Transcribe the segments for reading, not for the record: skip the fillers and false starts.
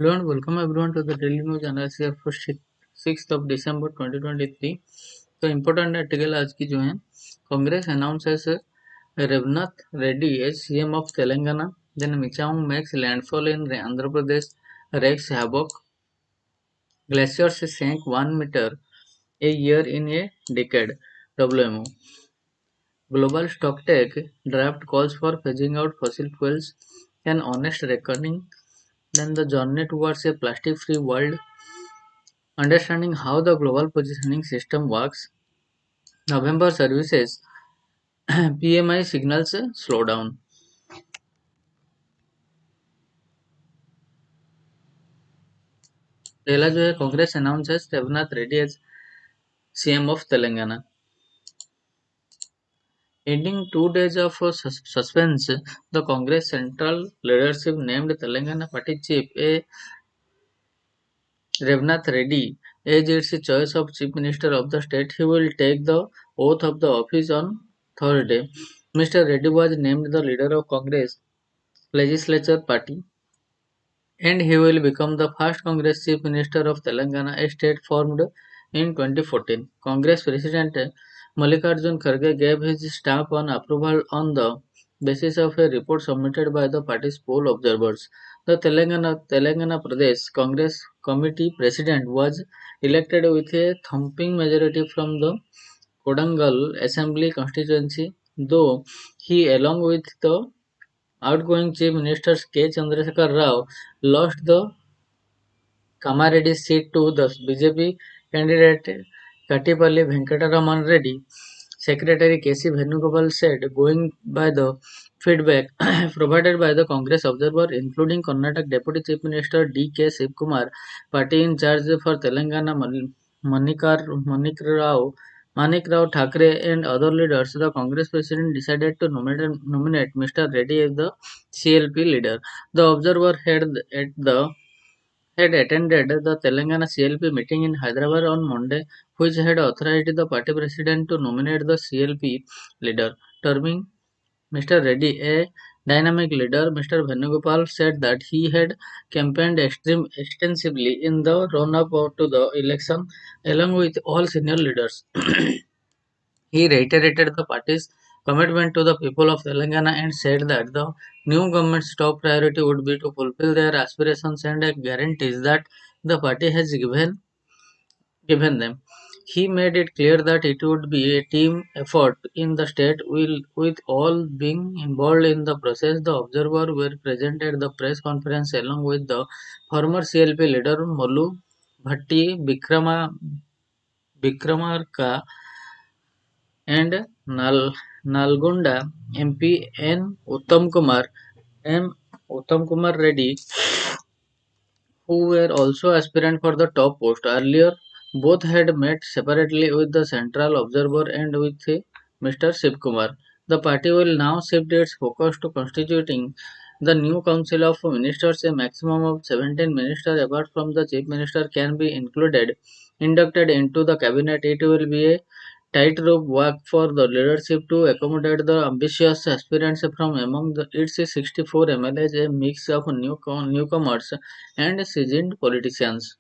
Hello and welcome everyone to the daily news analysis for 6th of December 2023. तो important article आज की जो है Congress announces Revanth Reddy as CM of Telangana then Michaung makes landfall in Andhra Pradesh wrecks havoc glaciers sank 1 meter a year in a decade WMO global stocktake draft calls for phasing out fossil fuels an honest reckoning then the journey towards a plastic free world. Understanding how the global positioning system works, November services PMI signals a slowdown. पहला जो है Congress announces Raghunath Reddy as CM of Telangana. Ending 2 days of suspense, the Congress Central leadership named Telangana Party Chief A. Revnath Reddy as its choice of Chief Minister of the state. He will take the oath of the office on Thursday. Mr. Reddy was named the leader of Congress Legislature Party, and he will become the first Congress Chief Minister of Telangana, a state formed in 2014. Congress President Mallikarjun Kharge gave his stamp on approval on the basis of a report submitted by the party's poll observers. The Telangana Pradesh Congress Committee President was elected with a thumping majority from the Kodangal Assembly constituency, though he, along with the outgoing Chief Minister K. Chandrasekhar Rao, lost the Kamareddy seat to the BJP candidate Kattipalli Venkataraman Reddy. Secretary K.C. Venugopal said, going by the feedback provided by the Congress observer, including Karnataka Deputy Chief Minister D.K. Shivkumar, party in charge for Telangana Manik Rao Thackeray and other leaders, the Congress president decided to nominate Mr. Reddy as the CLP leader. The observer had attended the Telangana CLP meeting in Hyderabad on Monday, which had authorized the party president to nominate the CLP leader, terming Mr. Reddy a dynamic leader. Mr. Venugopal said that he had campaigned extensively in the run-up to the election, along with all senior leaders. He reiterated the party's commitment to the people of Telangana and said that the new government's top priority would be to fulfill their aspirations and guarantees that the party has given them. He made it clear that it would be a team effort in the state with all being involved in the process. The observers were present at the press conference along with the former CLP leader Molu Bhatti Vikramarka and Nalgonda MP N. Uttam Kumar Reddy, who were also aspirant for the top post. Earlier, both had met separately with the Central Observer and with Mr. Shivkumar. The party will now shift its focus to constituting the new Council of Ministers. A maximum of 17 ministers, apart from the Chief Minister, can be inducted into the cabinet. It will be a tightrope walk for the leadership to accommodate the ambitious aspirants from among its 64 MLAs, a mix of newcomers and seasoned politicians.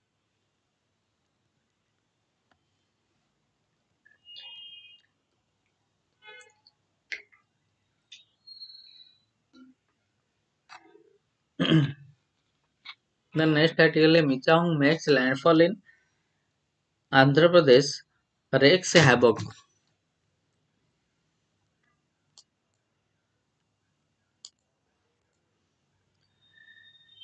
The next article is Michang makes landfall in Andhra Pradesh, wreaks havoc.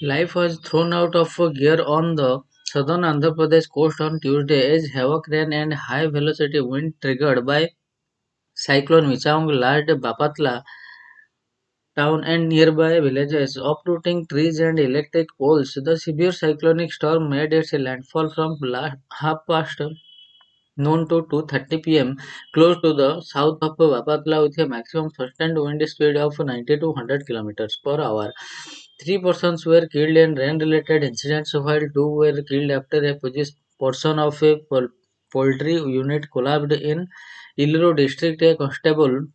Life was thrown out of gear on the southern Andhra Pradesh coast on Tuesday as havoc rain and high velocity wind triggered by Cyclone Michang larged Bapatla town and nearby villages, uprooting trees and electric poles. The severe cyclonic storm made its landfall from half past noon to 2:30 p.m. close to the south of Bapatla with a maximum sustained wind speed of 90 to 100 kilometers per hour. Three persons were killed in rain-related incidents, while two were killed after a portion of a poultry unit collapsed in Ilro district. A constable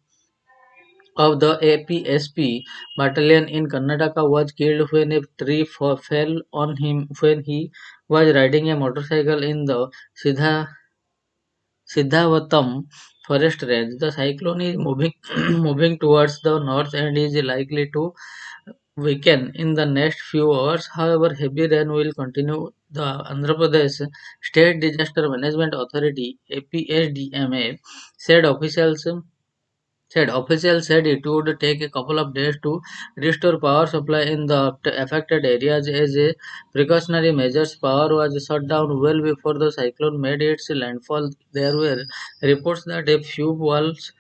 of the APSP battalion in Karnataka was killed when a tree fell on him when he was riding a motorcycle in the Siddhavatam forest range. The cyclone is moving moving towards the north and is likely to weaken in the next few hours. However, heavy rain will continue. The Andhra Pradesh State Disaster Management Authority (APSDMA) said officials said it would take a couple of days to restore power supply in the affected areas as a precautionary measures. Power was shut down well before the cyclone made its landfall. There were reports that a few walls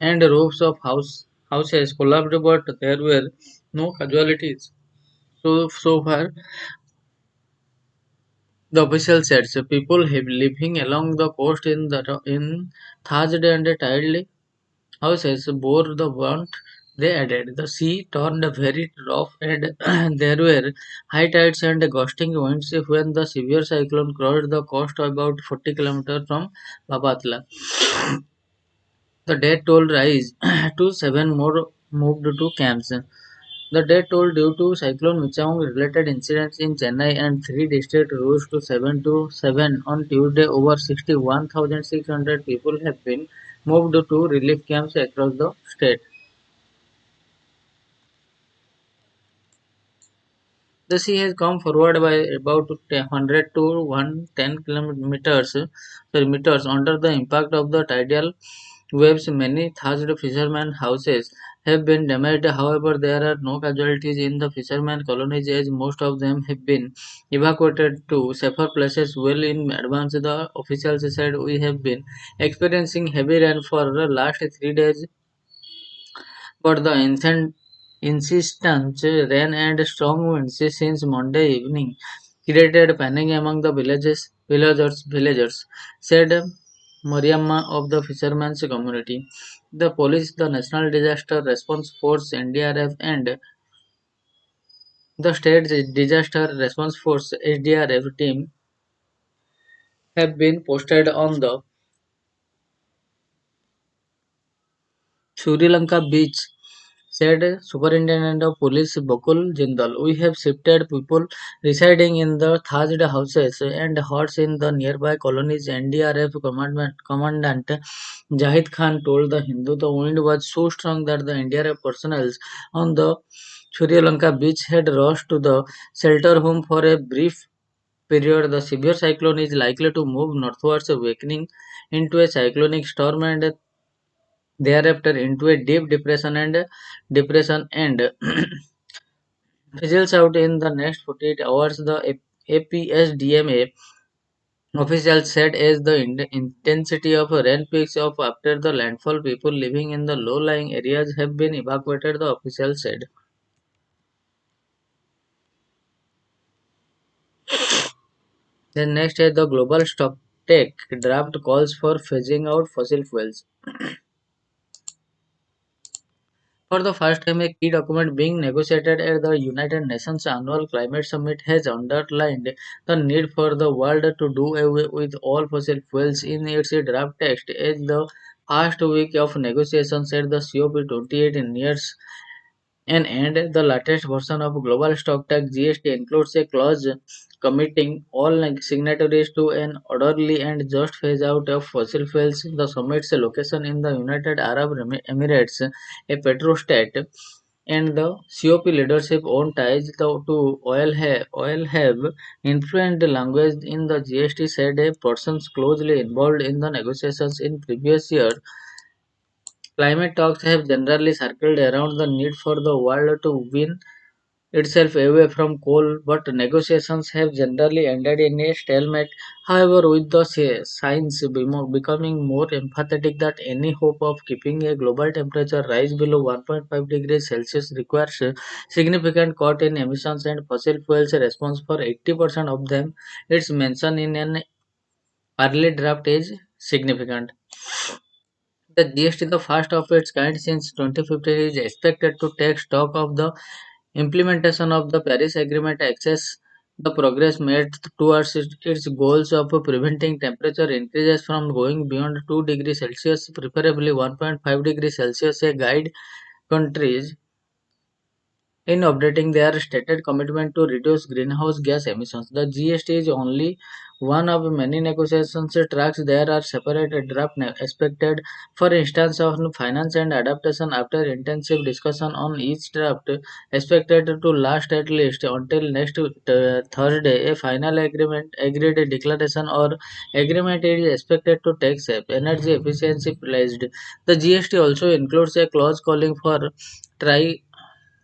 and roofs of houses collapsed, but there were no casualties. So far, the official said so people living along the coast in Thursday and tidally houses bore the brunt. They added, the sea turned very rough and there were high tides and gusting winds when the severe cyclone crossed the coast about 40 kilometers from Babatla. The death toll rise to 7 more moved to camps. The death toll due to Cyclone Michaung related incidents in Chennai and three districts rose to 7 on Tuesday. Over 61,600 people have been moved to relief camps across the state. The sea has come forward by about 100 to 110 meters under the impact of the tidal waves. Many thatched fishermen houses have been damaged. However, there are no casualties in the fishermen colonies as most of them have been evacuated to safer places well in advance. The officials said we have been experiencing heavy rain for the last 3 days, but the insistent rain and strong winds since Monday evening created panic among the villagers, said Mariamma of the fishermen's community. The police, the National Disaster Response Force (NDRF) and the State Disaster Response Force (SDRF) team have been posted on the Sri Lanka beach, said Superintendent of Police Bakul Jindal. We have shifted people residing in the thatched houses and huts in the nearby colonies. NDRF Commandant Jahid Khan told the Hindu the wind was so strong that the NDRF personnel on the Sri Lanka beach had rushed to the shelter home for a brief period. The severe cyclone is likely to move northwards, weakening into a cyclonic storm and thereafter into a deep depression and fizzles out in the next 48 hours. The APSDMA officials said as the intensity of rain picks up after the landfall, people living in the low-lying areas have been evacuated, the official said. Then next is the global stock take draft calls for phasing out fossil fuels. For the first time, a key document being negotiated at the United Nations Annual Climate Summit has underlined the need for the world to do away with all fossil fuels in its draft text. As the first week of negotiations at the COP28 nears an end, the latest version of Global Stock Tax (GST) includes a clause committing all signatories to an orderly and just phase out of fossil fuels. The summit's location in the United Arab Emirates, a petrostate, and the COP leadership own ties to oil have influenced language in the GST, said a person closely involved in the negotiations in previous years. Climate talks have generally circled around the need for the world to wean itself away from coal, but negotiations have generally ended in a stalemate. However, with the science becoming more emphatic that any hope of keeping a global temperature rise below 1.5 degrees Celsius requires a significant cut in emissions and fossil fuels response for 80% of them, its mention in an early draft is significant. The GST, the first of its kind since 2015, is expected to take stock of the implementation of the Paris Agreement access The progress made towards its goals of preventing temperature increases from going beyond 2 degrees Celsius, preferably 1.5 degrees Celsius, a guide countries in updating their stated commitment to reduce greenhouse gas emissions. The GST is only one of many negotiations tracks. There are separate draft expected, for instance, on finance and adaptation. After intensive discussion on each draft, expected to last at least until next Thursday, a final agreed declaration or agreement is expected to take shape. Energy efficiency pledged. The GST also includes a clause calling for try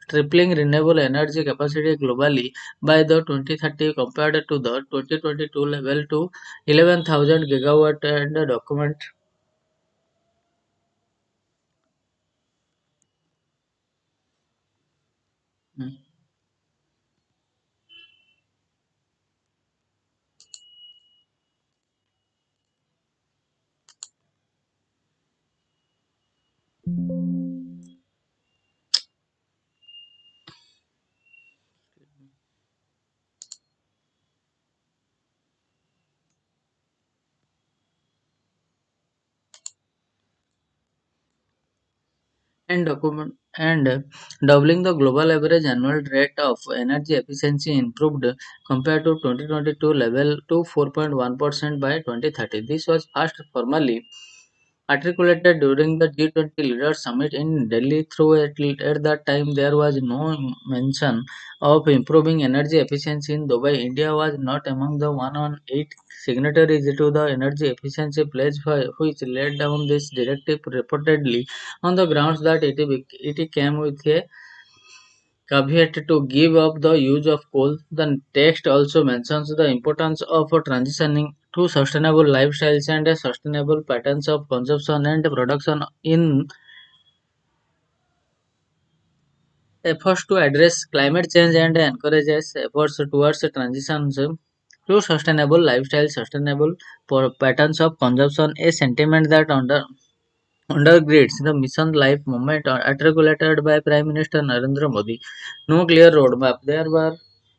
tripling renewable energy capacity globally by the 2030 compared to the 2022 level to 11,000 gigawatt and the document. And doubling the global average annual rate of energy efficiency improved compared to 2022 level to 4.1% by 2030. This was first formally articulated during the G20 Leaders Summit in Delhi, though at that time there was no mention of improving energy efficiency in Dubai. India was not among the 1 on 8 signatories to the Energy Efficiency Pledge, which laid down this directive reportedly on the grounds that it came with a caveat to give up the use of coal. The text also mentions the importance of transitioning to sustainable lifestyles and sustainable patterns of consumption and production in efforts to address climate change and encourages efforts towards transitions to sustainable lifestyles, sustainable patterns of consumption, a sentiment that undergirds the Mission Life movement articulated by Prime Minister Narendra Modi. No clear roadmap.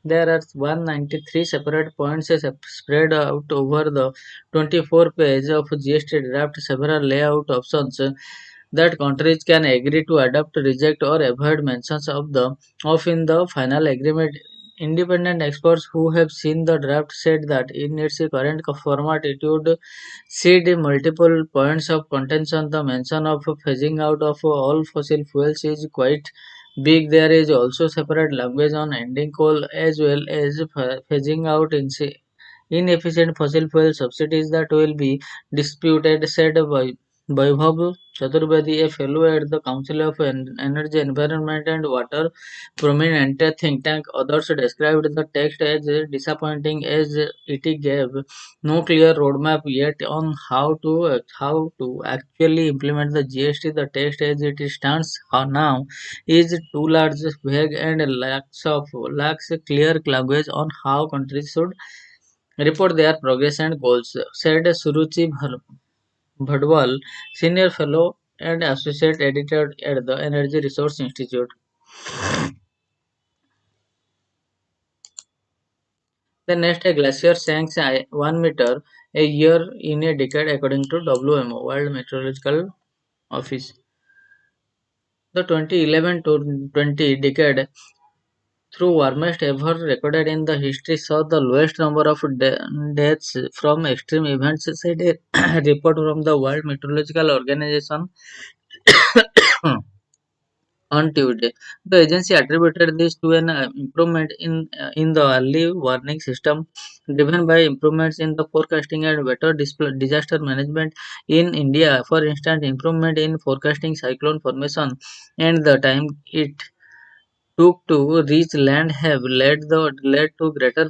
There are 193 separate points spread out over the 24 page of GST draft, several layout options that countries can agree to adopt, reject, or avoid mentions of in the final agreement. Independent experts who have seen the draft said that in its current format it would see the multiple points of contention. The mention of phasing out of all fossil fuels is quite big. There is also separate language on ending coal as well as phasing out inefficient fossil fuel subsidies that will be disputed, said Vaibhav Chaturvedi, a fellow at the Council of Energy, Environment and Water, prominent think tank. Others described the text as disappointing as it gave no clear roadmap yet on how to actually implement the GST. The text as it stands now is too large, vague, and lacks clear language on how countries should report their progress and goals, said Suruchi Bhadwal, senior fellow and associate editor at the Energy Resource Institute. The next a glacier sank 1 meter a year in a decade according to WMO, World Meteorological Office. The 2011 to 20 decade, through warmest ever recorded in the history, saw the lowest number of deaths from extreme events, said a report from the World Meteorological Organization on Tuesday. The agency attributed this to an improvement in the early warning system, driven by improvements in the forecasting and better disaster management in India. For instance, improvement in forecasting cyclone formation and the time it took to reach land have led to greater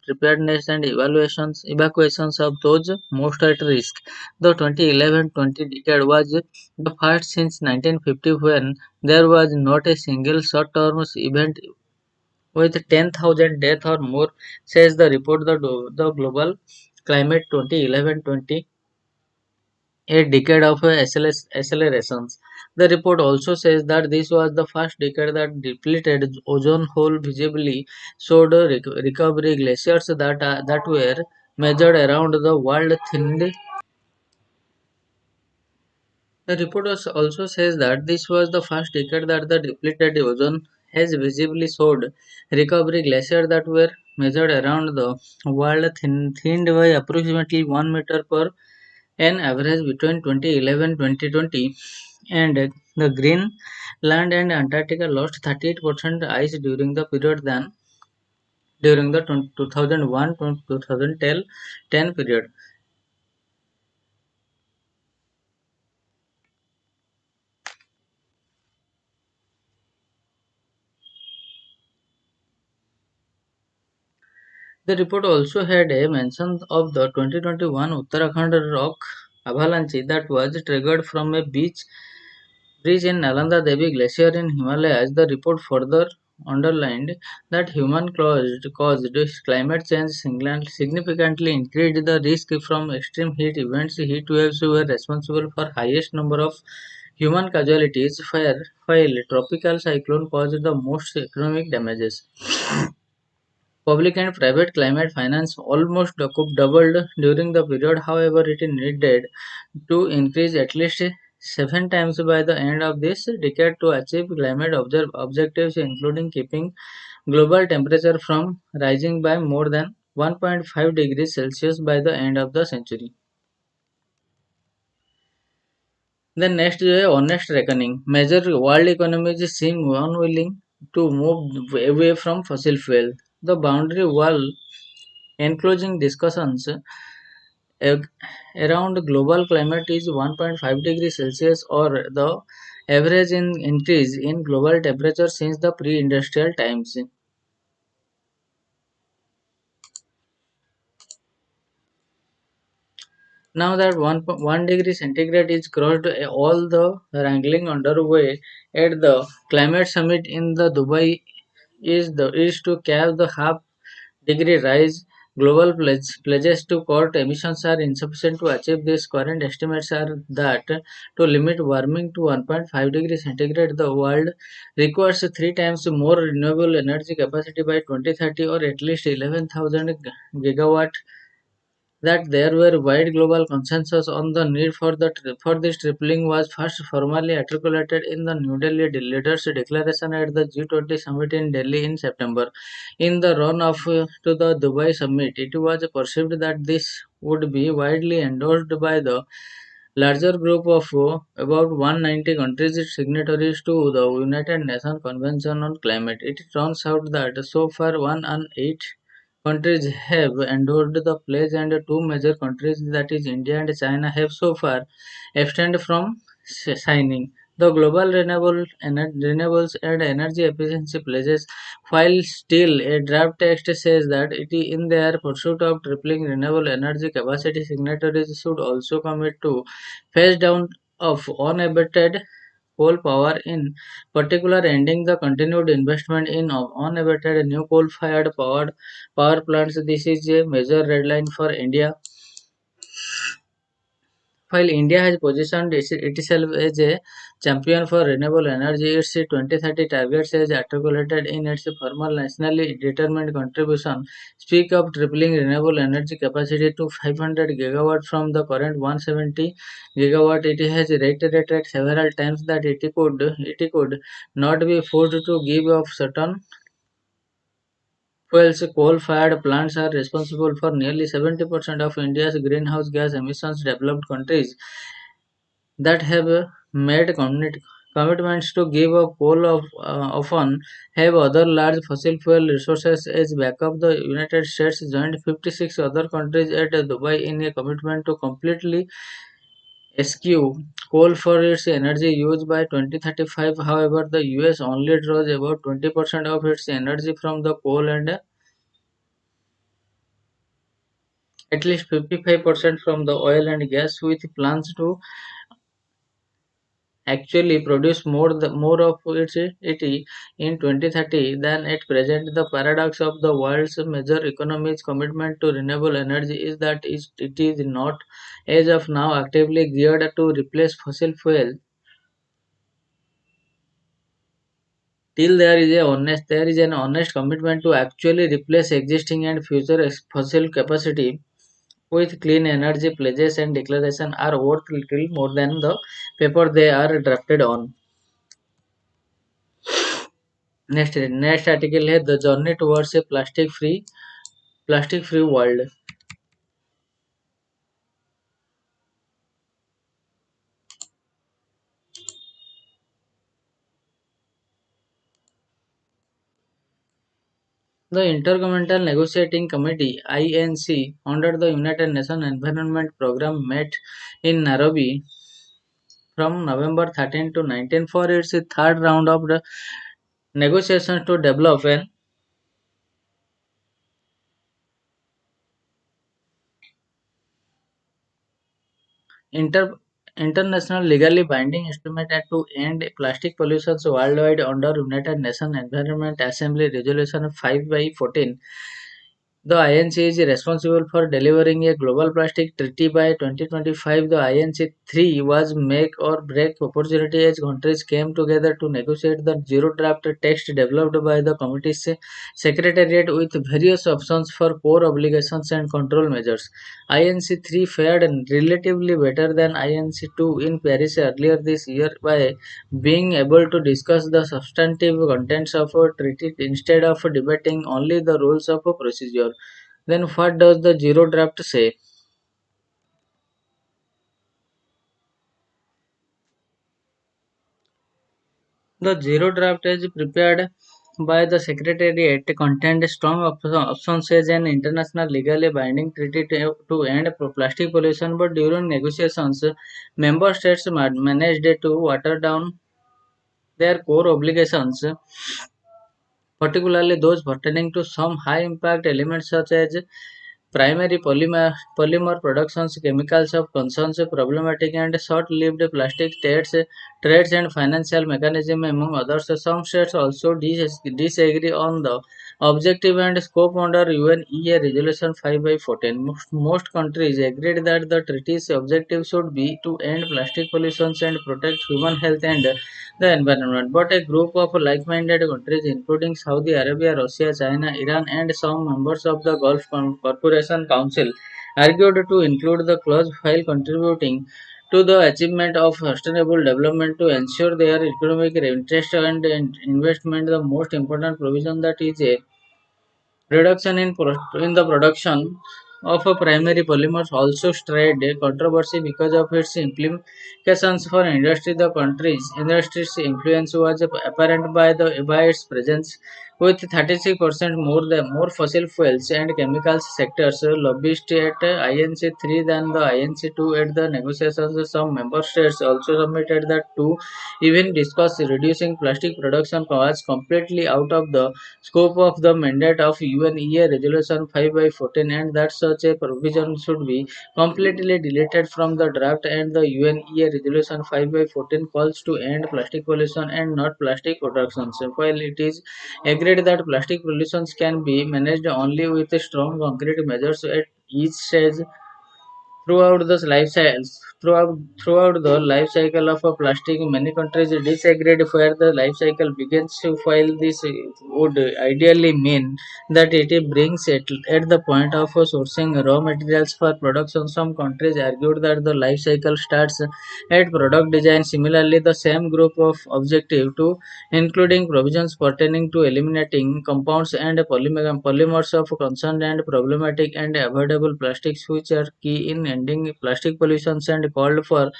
preparedness and evacuations of those most at risk. The 2011-20 decade was the first since 1950 when there was not a single short-term event with 10,000 deaths or more, says the report. The global climate 2011-20 a decade of accelerations. The report also says that this was the first decade that depleted ozone hole visibly showed recovery glaciers that were measured around the world thinned. The report also says that this was the first decade that the depleted ozone has visibly showed recovery glaciers that were measured around the world thinned by approximately 1 meter per an average between 2011-2020, and the Greenland and Antarctica lost 38% ice during the period than during the 2001 to 2010 period. The report also had a mention of the 2021 Uttarakhand rock avalanche that was triggered from a breach in Nalanda Devi Glacier in Himalayas. The report further underlined that human-caused climate change significantly increased the risk from extreme heat events. Heat waves were responsible for highest number of human casualties, while tropical cyclone caused the most economic damages. Public and private climate finance almost doubled during the period. However, it needed to increase at least 7 times by the end of this decade to achieve climate objectives, including keeping global temperature from rising by more than 1.5 degrees Celsius by the end of the century. Then next is a honest reckoning. Major world economies seem unwilling to move away from fossil fuel. The boundary wall enclosing discussions ag- around global climate is 1.5 degrees Celsius, or the average in increase in global temperature since the pre-industrial times. Now that 1 degree centigrade is crossed, all the wrangling underway at the climate summit in the Dubai is to cap the half degree rise. Global pledges to cut emissions are insufficient to achieve this. Current estimates are that to limit warming to 1.5 degrees centigrade, the world requires 3 times more renewable energy capacity by 2030, or at least 11,000 gigawatt. That there were wide global consensus on the need for this tripling was first formally articulated in the New Delhi Leaders Declaration at the G20 summit in Delhi in September. In the run-up to the Dubai summit, it was perceived that this would be widely endorsed by the larger group of about 190 countries signatories to the United Nations Convention on Climate. It turns out that so far 108 countries have endorsed the pledge, and two major countries, that is India and China, have so far abstained from signing. The global renewables and energy efficiency pledges, while still a draft text, says that it is in their pursuit of tripling renewable energy capacity, signatories should also commit to phase down of unabated coal power, in particular ending the continued investment in unabated new coal-fired power plants. This is a major red line for India. While India has positioned itself as a champion for renewable energy, its 2030 targets, as articulated in its formal nationally determined contribution, speak of tripling renewable energy capacity to 500 gigawatt from the current 170 gigawatt. It has reiterated several times that it could not be forced to give up certain fuels. Coal-fired plants are responsible for nearly 70% of India's greenhouse gas emissions. Developed countries that have made commitments to give up coal often have other large fossil fuel resources as backup. The United States joined 56 other countries at Dubai in a commitment to completely eschew coal for its energy use by 2035. However, the US only draws about 20% of its energy from the coal, and at least 55% from the oil and gas, with plans to actually produce more of it in 2030 than at present. The paradox of the world's major economies' commitment to renewable energy is that it is not, as of now, actively geared to replace fossil fuel. Till there is an honest commitment to actually replace existing and future fossil capacity with clean energy. Pledges and declaration are worth little more than the paper they are drafted on. Next article है the journey towards a plastic free world. The Intergovernmental Negotiating Committee (INC) under the United Nations Environment Programme met in Nairobi from November 13 to 19 for its third round of the negotiations to develop an inter international legally binding instrument to end plastic pollution worldwide under United Nations Environment Assembly Resolution 5/14. The INC is responsible for delivering a global plastic treaty by 2025. The INC 3 was make or break opportunity as countries came together to negotiate the zero draft text developed by the committee's secretariat with various options for core obligations and control measures. INC 3 fared relatively better than INC 2 in Paris earlier this year by being able to discuss the substantive contents of a treaty instead of debating only the rules of a procedure. Then what does the zero draft say? The zero draft is prepared by the Secretariat contained strong options as an international legally binding treaty to end plastic pollution, but during negotiations, member states managed to water down their core obligations, particularly those pertaining to some high impact elements such as primary polymer productions, chemicals of concerns, problematic and short-lived plastic trades and financial mechanism, among others. Some states also disagree on the objective and scope under UNEA Resolution 5/14. Most countries agreed that the treaty's objective should be to end plastic pollution and protect human health and the environment. But a group of like-minded countries, including Saudi Arabia, Russia, China, Iran, and some members of the Gulf Cooperation Council, argued to include the clause while contributing to the achievement of sustainable development to ensure their economic interest and investment. The most important provision that is a reduction in the production of a primary polymers also stirred controversy because of its implications for industry. The industry's influence was apparent by its presence with 36% more fossil fuels and chemicals sectors lobbied at INC 3 than the INC 2 at the negotiations. Some member states also submitted that to even discuss reducing plastic production was completely out of the scope of the mandate of UNEA Resolution 5/14 and that such a provision should be completely deleted from the draft, and the UNEA Resolution 5/14 calls to end plastic pollution and not plastic production. So while it is agreed that plastic pollution can be managed only with strong concrete measures at each stage, throughout the life cycle of a plastic, many countries disagreed where the life cycle begins. While this would ideally mean that it brings it at the point of sourcing raw materials for production, some countries argued that the life cycle starts at product design. Similarly, the same group of objective to including provisions pertaining to eliminating compounds and polymers of concern and problematic and avoidable plastics, which are key in ending plastic pollution, and called for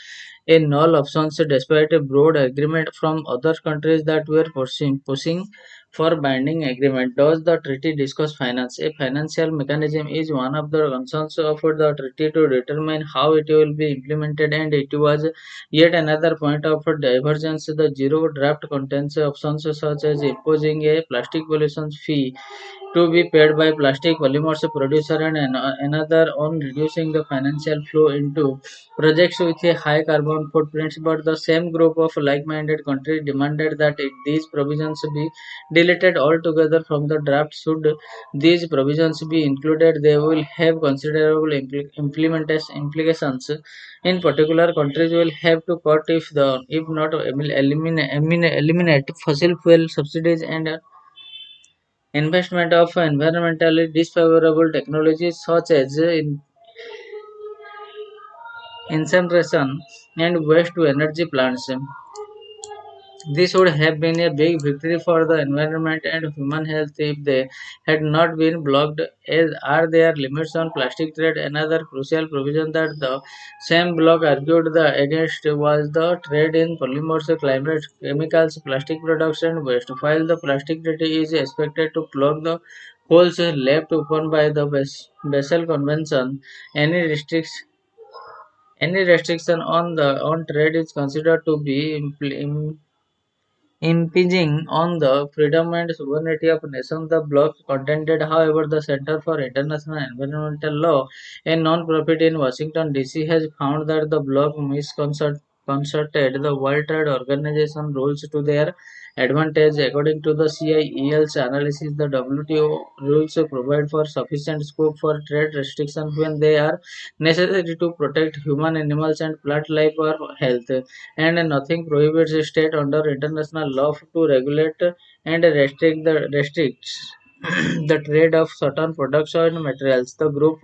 a null absence despite a broad agreement from other countries that were pushing for binding agreement. Does the treaty discuss finance? A financial mechanism is one of the concerns of the treaty to determine how it will be implemented, and it was yet another point of divergence. The zero draft contains options such as imposing a plastic pollution fee to be paid by plastic polymers producer and another on reducing the financial flow into projects with a high carbon carbon footprints, but the same group of like-minded countries demanded that these provisions be deleted altogether from the draft. Should these provisions be included, they will have considerable implications. In particular, countries will have to cut if not eliminate fossil fuel subsidies and investment of environmentally disfavorable technologies such as incineration and waste to energy plants. This would have been a big victory for the environment and human health if they had not been blocked, as are their limits on plastic trade. Another crucial provision that the same bloc argued against was the trade in polymers, climate chemicals, plastic products, and waste. While the plastic treaty is expected to plug the holes left open by the Basel Convention, any restriction on trade is considered to be impinging on the freedom and sovereignty of nations. The bloc contended, however, the Center for International Environmental Law, a non-profit in Washington, D.C., has found that the bloc misconstrued the World Trade Organization rules to their advantage. According to the CIEL's analysis, the WTO rules provide for sufficient scope for trade restrictions when they are necessary to protect human, animals, and plant life or health, and nothing prohibits a state under international law to regulate and restricts the trade of certain products and materials. The group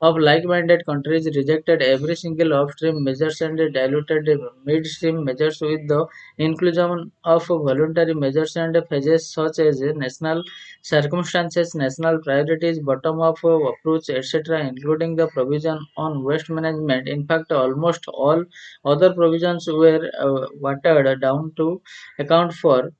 of like-minded countries rejected every single upstream measures and diluted midstream measures with the inclusion of voluntary measures and phases such as national circumstances, national priorities, bottom-up approach, etc., including the provision on waste management. In fact, almost all other provisions were watered down to account for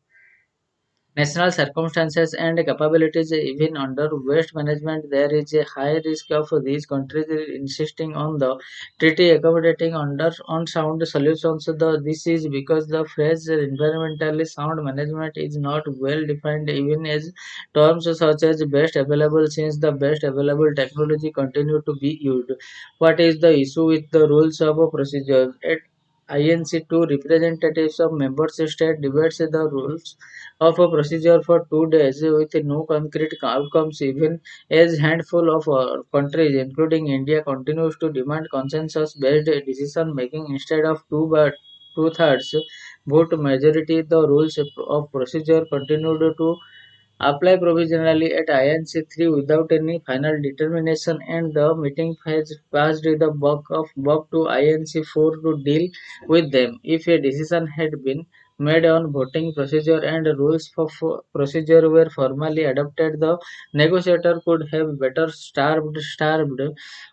national circumstances and capabilities. Even under waste management, there is a high risk of these countries insisting on the treaty accommodating under unsound solutions. This is because the phrase environmentally sound management is not well defined, even as terms such as best available, since the best available technology continue to be used. What is the issue with the rules of procedure? At INC2, representatives of member states debates the rules of a procedure for 2 days with no concrete outcomes, even as handful of countries, including India, continues to demand consensus-based decision-making instead of two-thirds vote majority. The rules of procedure continued to apply provisionally at INC3 without any final determination, and the meeting has passed the buck to INC4 to deal with them. If a decision had been made on voting procedure and rules for procedure were formally adopted, the negotiator could have better starved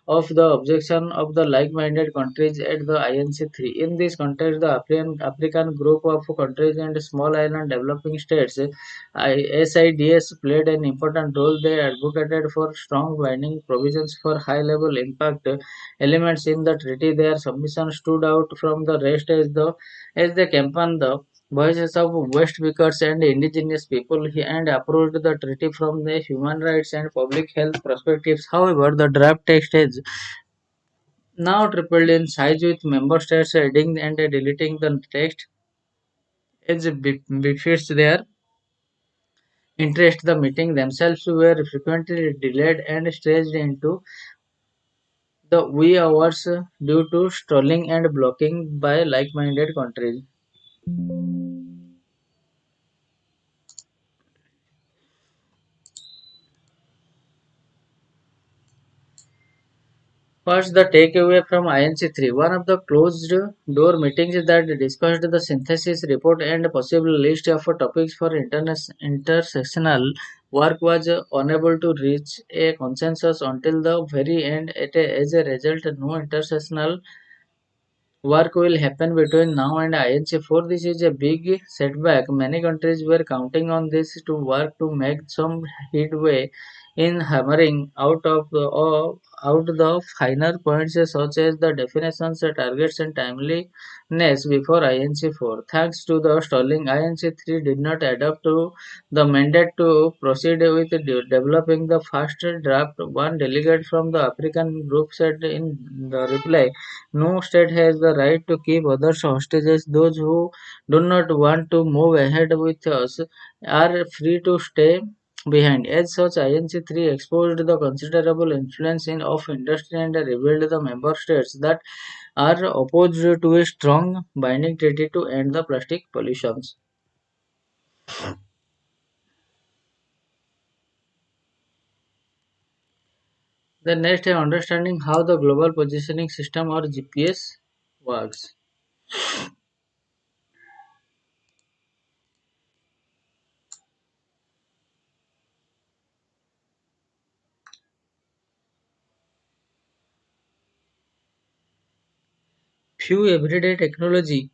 of the objection of the like-minded countries at the INC3. In this context, the African group of countries and small island developing states SIDS played an important role. They advocated for strong binding provisions for high-level impact elements in the treaty. Their submission stood out from the rest as they campaigned the voices of West Speakers and indigenous people and approached the treaty from the human rights and public health perspectives. However, the draft text is now tripled in size with member states adding and deleting the text as befits their interest. The meetings themselves were frequently delayed and stretched into the wee hours due to stalling and blocking by like-minded countries. First, the takeaway from INC3. One of the closed door meetings that discussed the synthesis report and possible list of topics for intersectional work was unable to reach a consensus until the very end. As a result, no intersectional work will happen between now and INC4. This is a big setback. Many countries were counting on this to work to make some headway in hammering out the finer points such as the definitions, targets, and timeliness before INC4. Thanks to the stalling, INC3 did not adapt to the mandate to proceed with developing the first draft. One delegate from the African group said in the reply, "No state has the right to keep others hostages. Those who do not want to move ahead with us are free to stay behind." As such, INC3 exposed the considerable influence of industry and revealed the member states that are opposed to a strong binding treaty to end the plastic pollutions. The next is understanding how the global positioning system or GPS works. Few everyday technology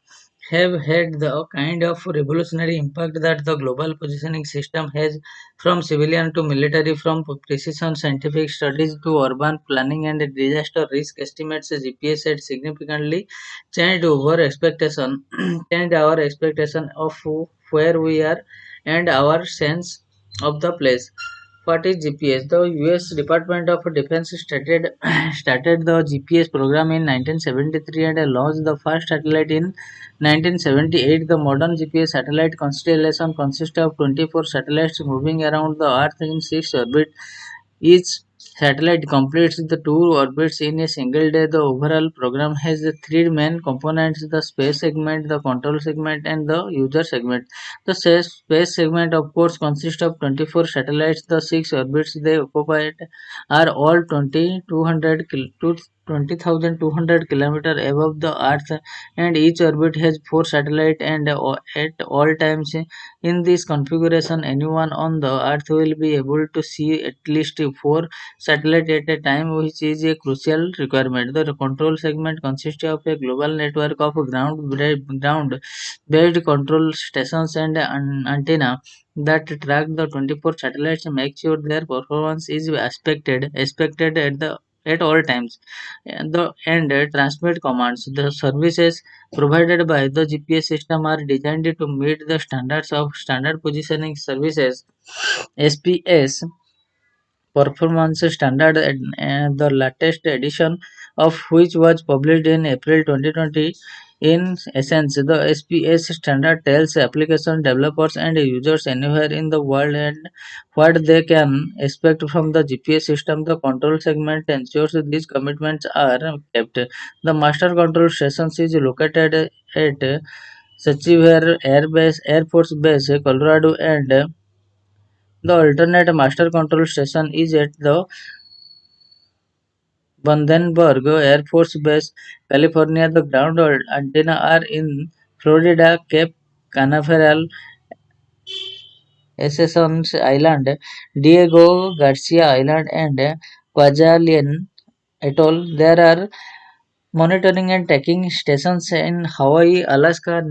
have had the kind of revolutionary impact that the global positioning system has, from civilian to military, from precision scientific studies to urban planning and disaster risk estimates. GPS had significantly changed our expectation changed our expectation of where we are and our sense of the place. What is GPS? The US Department of Defense started the GPS program in 1973 and launched the first satellite in 1978. The modern GPS satellite constellation consists of 24 satellites moving around the Earth in six orbits. Each satellite completes the two orbits in a single day. The overall program has the three main components: the space segment, the control segment, and the user segment. The space segment, of course, consists of 24 satellites. The six orbits they occupy are all 20,200 kilometers above the Earth, and each orbit has four satellites. And at all times in this configuration, anyone on the Earth will be able to see at least four satellites at a time, which is a crucial requirement. The control segment consists of a global network of ground-based control stations and antenna that track the 24 satellites and make sure their performance is expected at all times. And transmit commands. The services provided by the GPS system are designed to meet the standards of Standard Positioning Services (SPS) performance standard, and the latest edition of which was published in April 2020. In essence, the SPS standard tells application developers and users anywhere in the world and what they can expect from the GPS system. The control segment ensures these commitments are kept. The master control station is located at Sachiver Air Force Base, Colorado, and the alternate master control station is at the Vandenberg Air Force Base, California. The ground antenna are in Florida, Cape Canaveral, Ascension Island, Diego Garcia Island, and Kwajalein Atoll. There are monitoring and tracking stations in Hawaii, Alaska,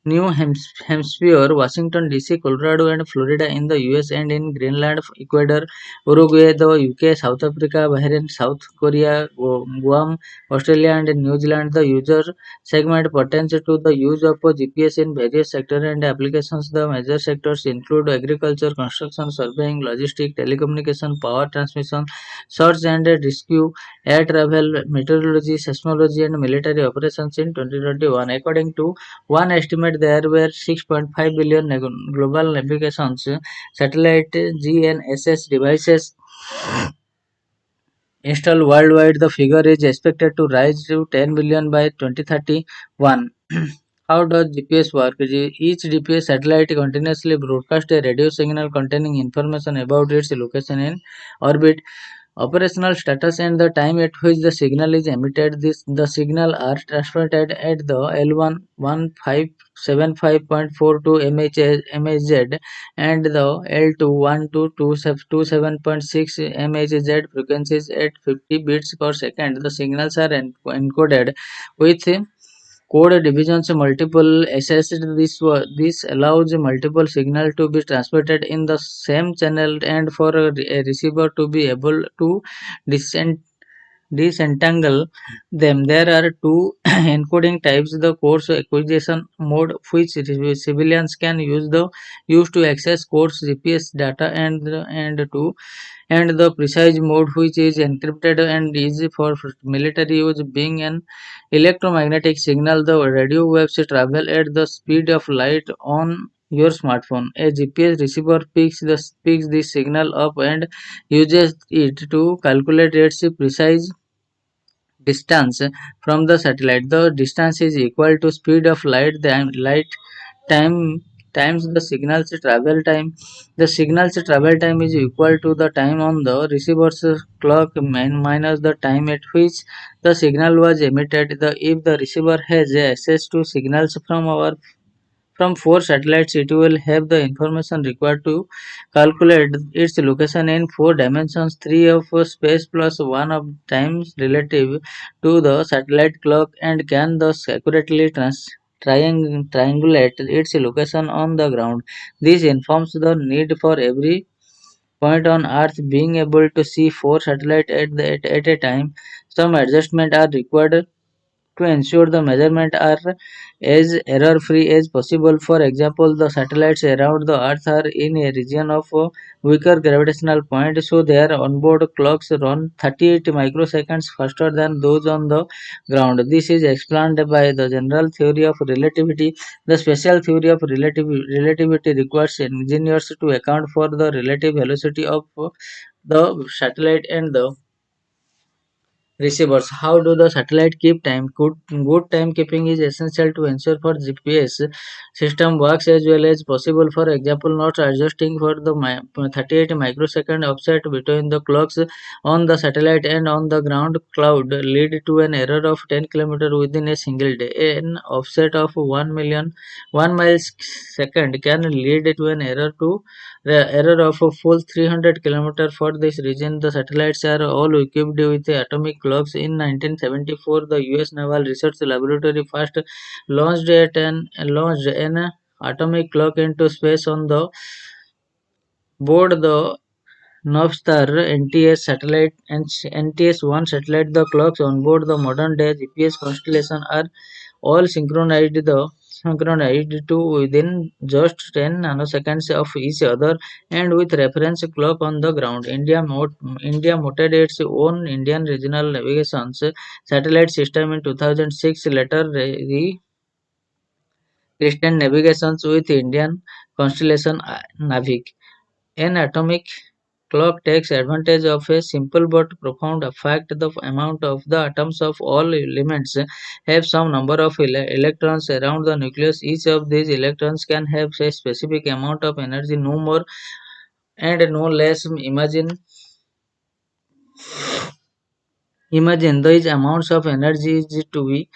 New Hampshire, Washington DC, Colorado, and Florida in the US, and in Greenland, Ecuador, Uruguay, the UK, South Africa, Bahrain, South Korea, Guam, Australia, and New Zealand. The user segment pertains to the use of GPS in various sectors and applications. The major sectors include agriculture, construction, surveying, logistics, telecommunication, power transmission, search and rescue, air travel, meteorology, seismology, and military operations in 2021. According to one estimate, there were 6.5 billion global navigations satellite GNSS devices installed worldwide. The figure is expected to rise to 10 billion by 2031. How does GPS work? Each GPS satellite continuously broadcasts a radio signal containing information about its location in orbit, operational status, and the time at which the signal is emitted. The signal are transmitted at the L1 1575.42 MHz and the L2 1227.6 MHz frequencies at 50 bits per second. The signals are encoded with Code divisions multiple accessed. This allows multiple signal to be transmitted in the same channel and for a receiver to be able to discern disentangle them. There are two encoding types: the coarse acquisition mode, which civilians can use to access coarse GPS data, and the precise mode, which is encrypted and easy for military use, being an electromagnetic signal. The radio waves travel at the speed of light on your smartphone. A GPS receiver picks this signal up and uses it to calculate its precise distance from the satellite. The distance is equal to speed of light. The light time times the signal's travel time. The signal's travel time is equal to the time on the receiver's clock minus the time at which the signal was emitted. If the receiver has access to signals from four satellites, it will have the information required to calculate its location in four dimensions: three of space plus one of times relative to the satellite clock, and can thus accurately triangulate its location on the ground. This informs the need for every point on Earth being able to see four satellites at a time. Some adjustments are required to ensure the measurements are as error-free as possible. For example, the satellites around the Earth are in a region of weaker gravitational point, so their onboard clocks run 38 microseconds faster than those on the ground. This is explained by the general theory of relativity. The special theory of relativity requires engineers to account for the relative velocity of the satellite and the receivers. How do the satellite keep time? Good timekeeping is essential to ensure for GPS system works as well as possible. For example, not adjusting for the 38 microsecond offset between the clocks on the satellite and on the ground cloud lead to an error of 10 km within a single day. An offset of 1 miles second can lead to an error of a full 300 km. For this reason, the satellites are all equipped with atomic clocks. In 1974, the US Naval Research Laboratory first launched an atomic clock into space on the board the Novstar NTS satellite and NTS-1 satellite. The clocks on board the modern day GPS constellation are all synchronized to within just 10 nanoseconds of each other, and with reference clock on the ground. India mounted its own Indian regional navigation satellite system in 2006, later Christian navigations with Indian constellation Navig. An atomic clock takes advantage of a simple but profound fact: the amount of the atoms of all elements have some number of electrons around the nucleus. Each of these electrons can have a specific amount of energy, no more and no less. Imagine these amounts of energy is to be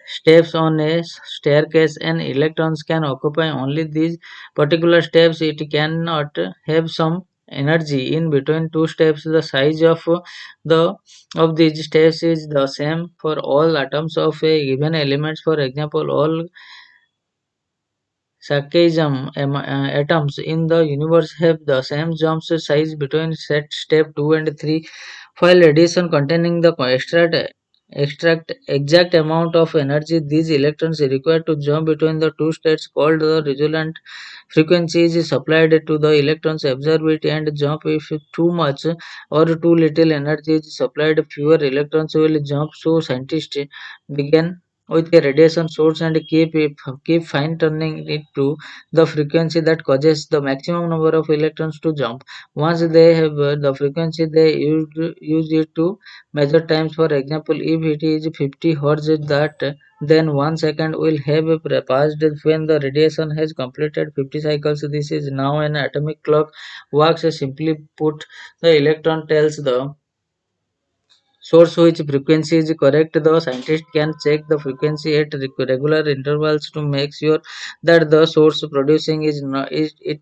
steps on a staircase, and electrons can occupy only these particular steps. It cannot have some energy in between two steps. The size the of these steps is the same for all atoms of a given element. For example, all atoms in the universe have the same jump size between set step 2 and 3. While radiation containing the extract exact amount of energy these electrons require to jump between the two states, called the resultant frequency, is supplied to the electrons. Observe it and jump. If too much or too little energy is supplied, fewer electrons will jump. So scientists began with a radiation source and keep fine tuning it to the frequency that causes the maximum number of electrons to jump. Once they have the frequency, they use it to measure times. For example, if it is 50 hertz, that then 1 second will have passed when the radiation has completed 50 cycles. This is now an atomic clock. Works simply put, the electron tells the source which frequency is correct. The scientist can check the frequency at regular intervals to make sure that the source producing it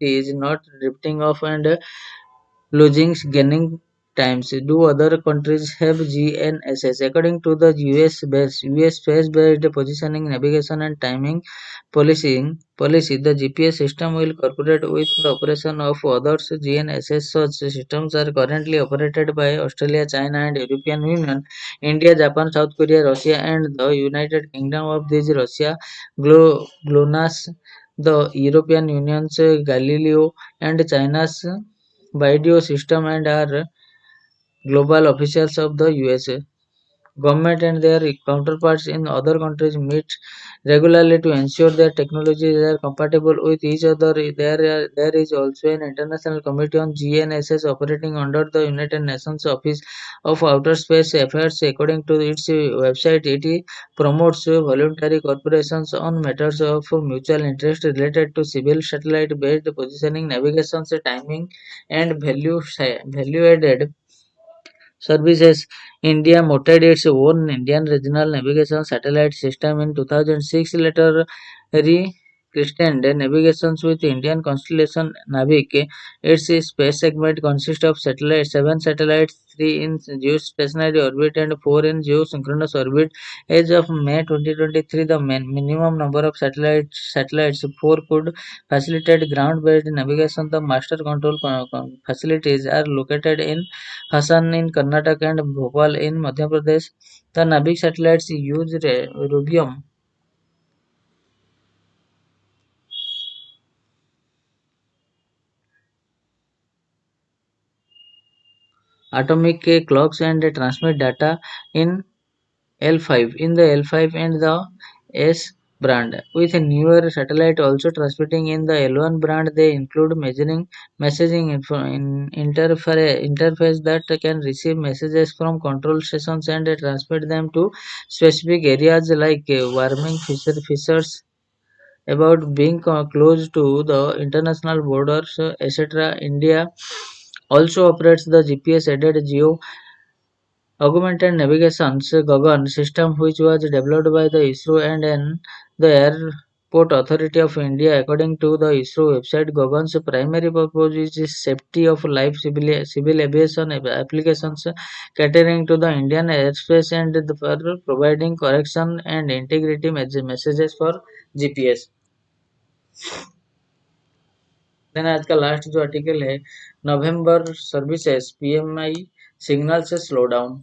is not drifting off and losing gaining times. Do other countries have GNSS? According to the US space-based positioning, navigation, and timing policy, the GPS system will cooperate with the operation of others. GNSS such systems are currently operated by Australia, China, and European Union. India, Japan, South Korea, Russia, and the United Kingdom. Of these, Russia GLONASS, the European Union's Galileo, and China's Video system, and are global officials of the USA. Government and their counterparts in other countries meet regularly to ensure that technologies are compatible with each other. There is also an international committee on GNSS operating under the United Nations Office of Outer Space Affairs. According to its website, it promotes voluntary cooperations on matters of mutual interest related to civil satellite-based positioning, navigation, timing, and value added services. India mounted its own Indian Regional Navigation Satellite System in 2006, later rechristened Navigations with Indian Constellation Navik. Its space segment consists of seven satellites, three in geostationary orbit and four in geosynchronous orbit. As of May 2023, the minimum number of satellites, four, could facilitate ground-based navigation. The master control facilities are located in Hassan in Karnataka and Bhopal in Madhya Pradesh. The Navik satellites use rubium atomic clocks and transmit data in L5 the L5 and the S band. With a newer satellite also transmitting in the L1 brand, they include measuring messaging interface that can receive messages from control stations and transmit them to specific areas like warming fissures about being close to the international borders, etc. India also operates the GPS-aided geo augmented navigation Gagan system, which was developed by the ISRO and the Airport Authority of India. According to the ISRO website, Gagan's primary purpose is safety of life civil aviation applications catering to the Indian airspace and for providing correction and integrity messages for GPS. Then आज का last जो article है November services PMI signal से slow down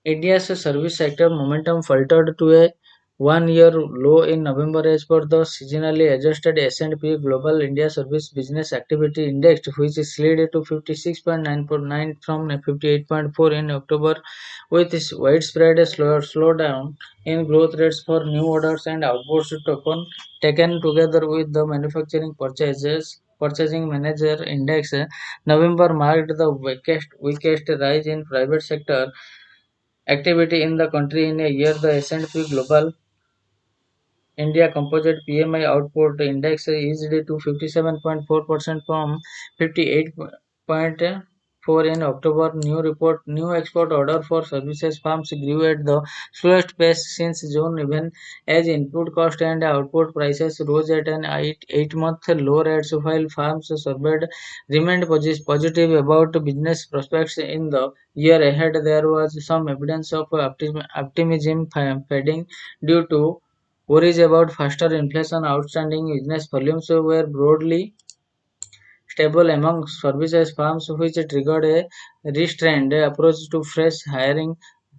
India's service sector momentum faltered to a one-year low in November as per the seasonally adjusted S&P Global India Service Business Activity Index, which slid to 56.9 from 58.4 in October, with widespread slowdown in growth rates for new orders and outputs taken together with the manufacturing purchasing manager index. November marked the weakest rise in private sector activity in the country in a year. The S&P Global India Composite PMI Output Index eased to 57.4% from 58.4 in October. New export order for services firms grew at the slowest pace since June, even as input cost and output prices rose at an 8-month low rates, while firms surveyed remained positive about business prospects in the year ahead. There was some evidence of optimism fading due to worries about faster inflation. Outstanding business volumes were broadly stable among services firms, which triggered a restrained approach to fresh hiring.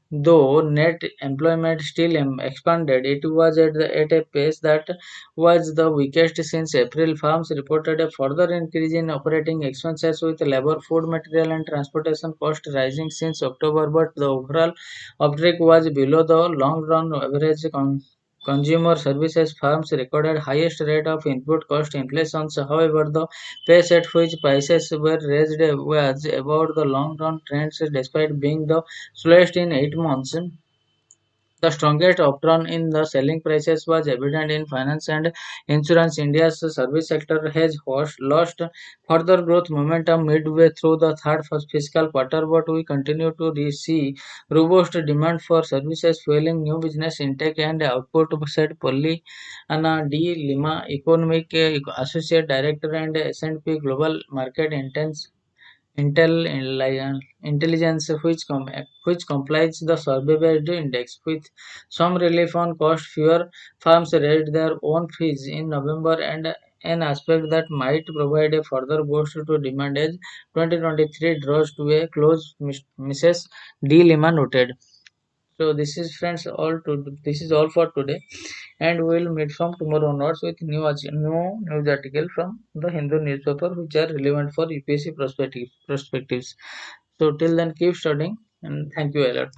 Though net employment still expanded, it was at a pace that was the weakest since April. Firms reported a further increase in operating expenses, with labor, food, material, and transportation costs rising since October, but the overall uptake was below the long-run average. Consumer services firms recorded highest rate of input cost inflation. However, the pace at which prices were raised was about the long-run trends, despite being the slowest in 8 months. The strongest upturn in the selling prices was evident in finance and insurance. India's service sector has lost further growth momentum midway through the third fiscal quarter, but we continue to see robust demand for services fueling new business intake and output, said Pollyanna D. Lima, Economic Associate Director and S&P Global Market Intelligence intelligence which complies the survey-based index. With some relief on cost, fewer firms raised their own fees in November, and an aspect that might provide a further boost to demand as 2023 draws to a close. Mrs. D. Lima noted. So this is all for today, and we will meet from tomorrow onwards with new news article from the Hindu newspaper which are relevant for UPSC perspectives. So till then, keep studying and thank you a lot.